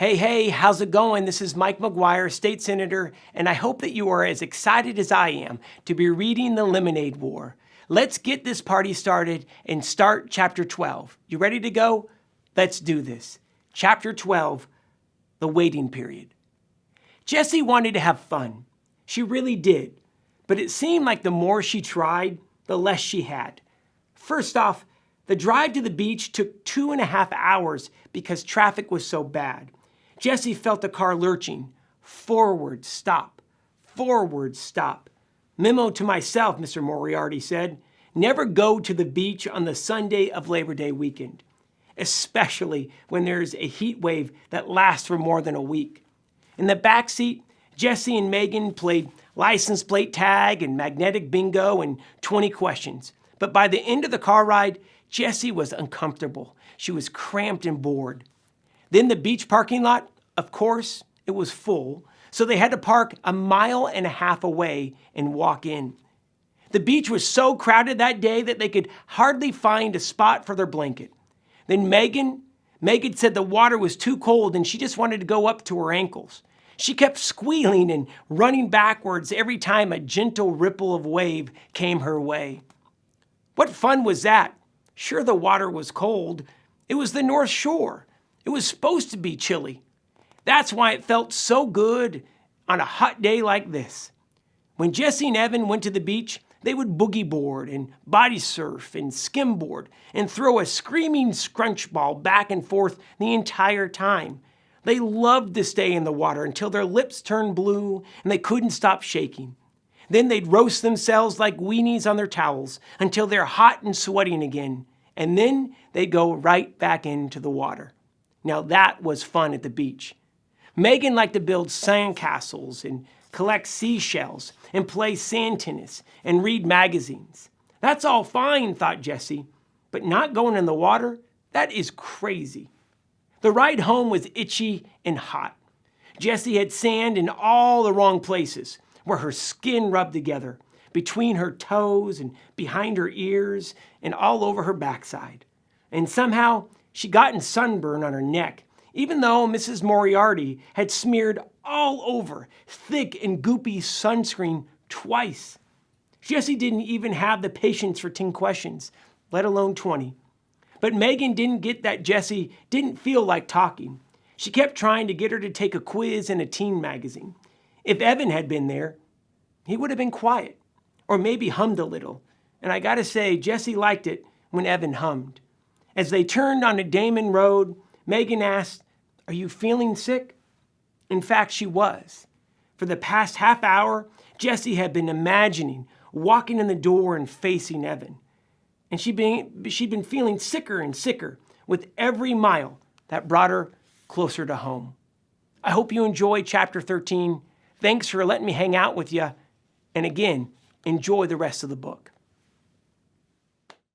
Hey, how's it going? This is Mike McGuire, State Senator, and I hope that you are as excited as I am to be reading The Lemonade War. Let's get this party started and start Chapter 12. You ready to go? Let's do this. Chapter 12, The Waiting Period. Jessie wanted to have fun. She really did. But it seemed like the more she tried, the less she had. First off, the drive to the beach took 2.5 hours because traffic was so bad. Jessie felt the car lurching. Forward, stop. Forward, stop. Memo to myself, Mr. Moriarty said. Never go to the beach on the Sunday of Labor Day weekend, especially when there's a heat wave that lasts for more than a week. In the back seat, Jessie and Megan played license plate tag and magnetic bingo and 20 questions. But by the end of the car ride, Jessie was uncomfortable. She was cramped and bored. Then the beach parking lot, of course, it was full, so they had to park 1.5 miles away and walk in. The beach was so crowded that day that they could hardly find a spot for their blanket. Then Megan said the water was too cold and she just wanted to go up to her ankles. She kept squealing and running backwards every time a gentle ripple of wave came her way. What fun was that? Sure, the water was cold. It was the North Shore. It was supposed to be chilly. That's why it felt so good on a hot day like this. When Jessie and Evan went to the beach, they would boogie board and body surf and skimboard and throw a screaming scrunch ball back and forth the entire time. They loved to stay in the water until their lips turned blue and they couldn't stop shaking. Then they'd roast themselves like weenies on their towels until they're hot and sweating again. And then they'd go right back into the water. Now that was fun at the beach. Megan liked to build sandcastles and collect seashells and play sand tennis and read magazines. That's all fine, thought Jessie, but not going in the water? That is crazy. The ride home was itchy and hot. Jessie had sand in all the wrong places, where her skin rubbed together, between her toes and behind her ears and all over her backside. And somehow, she got sunburn on her neck, even though Mrs. Moriarty had smeared all over thick and goopy sunscreen twice. Jessie didn't even have the patience for 10 questions, let alone 20. But Megan didn't get that Jessie didn't feel like talking. She kept trying to get her to take a quiz in a teen magazine. If Evan had been there, he would have been quiet, or maybe hummed a little. And I gotta say, Jessie liked it when Evan hummed. As they turned onto Damon Road, Megan asked, "Are you feeling sick?" In fact, she was. For the past half hour, Jessie had been imagining walking in the door and facing Evan. And she'd been feeling sicker and sicker with every mile that brought her closer to home. I hope you enjoyed Chapter 13. Thanks for letting me hang out with you. And again, enjoy the rest of the book.